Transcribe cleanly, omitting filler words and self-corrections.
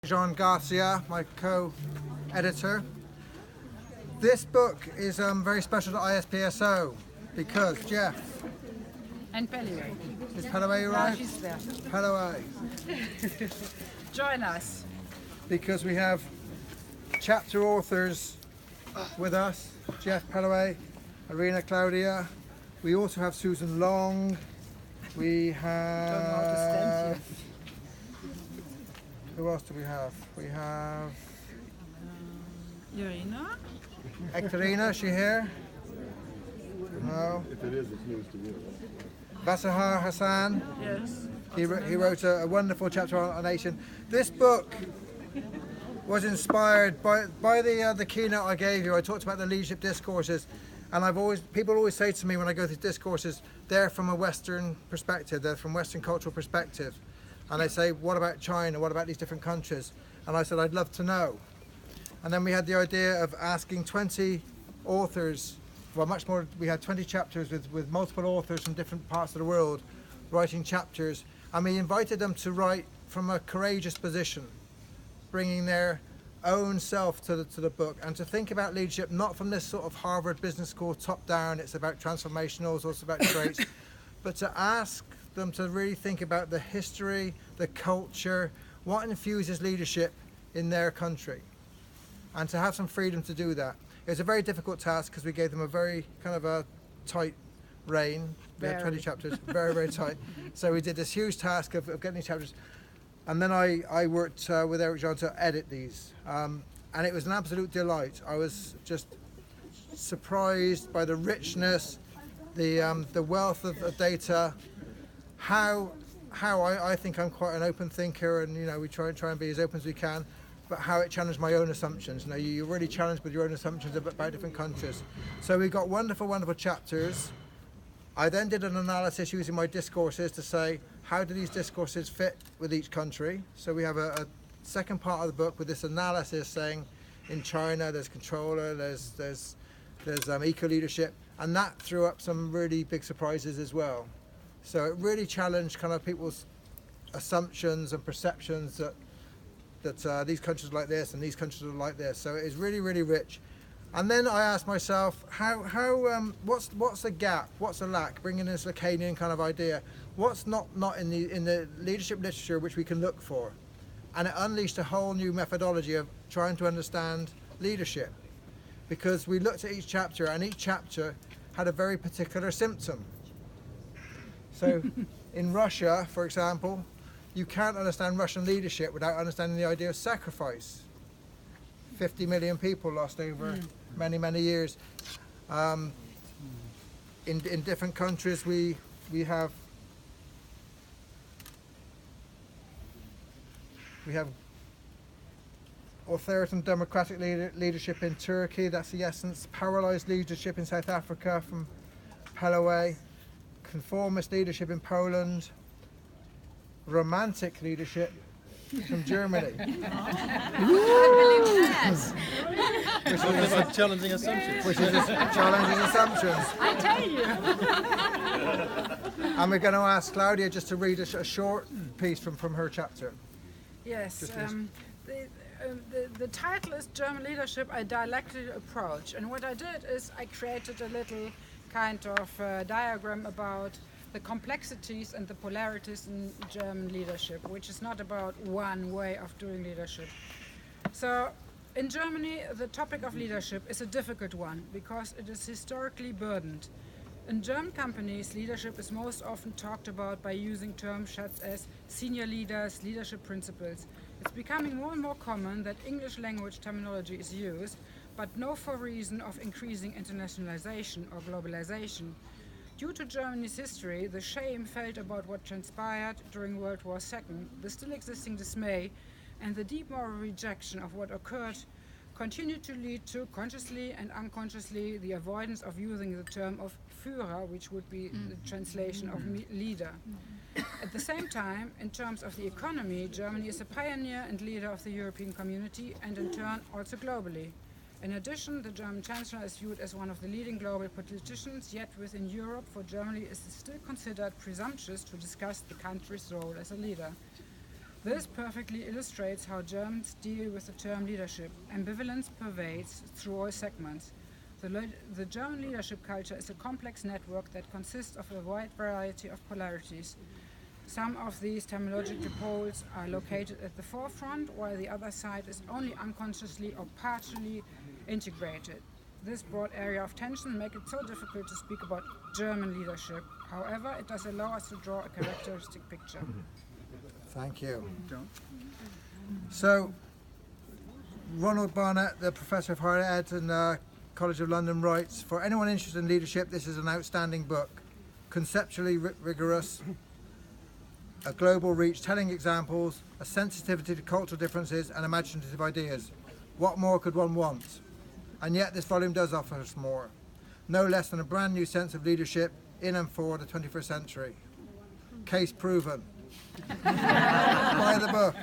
Jean Garcia, my co-editor. This book is very special to ISPSO because Jeff. And Pelliway. Is Pelliway right? No, she's there. Pelliway. Join us. Because we have chapter authors with us, Jeff Pelliway, Irina Claudia. We also have Susan Long. We have... Don't know how to stand Who else do we have? We have... Irina? Ekaterina, is she here? No. If it is, it's news to you. Vasahar Hassan. Yes. He wrote a wonderful chapter on Asian. This book was inspired by the keynote I gave you. I talked about the leadership discourses, and people always say to me when I go through discourses, they're from a Western perspective, they're from Western cultural perspective, and they say, what about China? What about these different countries? And I said, I'd love to know. And then we had the idea of asking 20 authors. Well, much more, we had 20 chapters with multiple authors from different parts of the world writing chapters, and we invited them to write from a courageous position, bringing their own self to the book, and to think about leadership not from this sort of Harvard Business School top down, it's about transformationals, it's about traits, but to ask them to really think about the history, the culture, what infuses leadership in their country, and to have some freedom to do that. It was a very difficult task because we gave them a very kind of a tight rein. We had 20 chapters, very, very tight. So we did this huge task of getting these chapters. And then I worked with Eric Jean to edit these. And it was an absolute delight. I was just surprised by the richness, the wealth of data, how I think I'm quite an open thinker, and we try and be as open as we can, but how it challenged my own assumptions. You're really challenged with your own assumptions about different countries. So we got wonderful, wonderful chapters. I then did an analysis using my discourses to say, how do these discourses fit with each country? So we have a second part of the book with this analysis saying, in China there's controller, there's eco-leadership, and that threw up some really big surprises as well. So it really challenged kind of people's assumptions and perceptions that these countries are like this and these countries are like this. So it is really, really rich. And then I asked myself, what's the gap? What's the lack? Bringing this Lacanian kind of idea. What's not in the leadership literature which we can look for? And it unleashed a whole new methodology of trying to understand leadership, because we looked at each chapter, and each chapter had a very particular symptom. So in Russia, for example, you can't understand Russian leadership without understanding the idea of sacrifice. 50 million people lost over many, many years. In different countries, we have authoritarian democratic leadership in Turkey, that's the essence. Paralyzed leadership in South Africa from Pelliway. Conformist leadership in Poland. Romantic leadership from Germany. Which is like challenging assumptions. Which is just challenging assumptions. I tell you. And we're going to ask Claudia just to read a short piece from her chapter. Yes. The title is German Leadership, a Dialectical Approach. And what I did is I created a little kind of diagram about the complexities and the polarities in German leadership, which is not about one way of doing leadership. So in Germany, the topic of leadership is a difficult one because it is historically burdened. In German companies, leadership is most often talked about by using terms such as senior leaders, leadership principles. It's becoming more and more common that English language terminology is used, but not for reason of increasing internationalization or globalization. Due to Germany's history, the shame felt about what transpired during World War II, the still existing dismay, and the deep moral rejection of what occurred continue to lead to, consciously and unconsciously, the avoidance of using the term of Führer, which would be the translation of leader. At the same time, in terms of the economy, Germany is a pioneer and leader of the European community, and in turn also globally. In addition, the German Chancellor is viewed as one of the leading global politicians, yet within Europe, for Germany, it is still considered presumptuous to discuss the country's role as a leader. This perfectly illustrates how Germans deal with the term leadership. Ambivalence pervades through all segments. The German leadership culture is a complex network that consists of a wide variety of polarities. Some of these terminological poles are located at the forefront, while the other side is only unconsciously or partially integrated. This broad area of tension makes it so difficult to speak about German leadership. However, it does allow us to draw a characteristic picture. Thank you. So, Ronald Barnett, the Professor of Higher Ed and College of London, writes, for anyone interested in leadership, this is an outstanding book. Conceptually rigorous, a global reach, telling examples, a sensitivity to cultural differences and imaginative ideas. What more could one want? And yet this volume does offer us more. No less than a brand new sense of leadership in and for the 21st century. Case proven. Buy the book.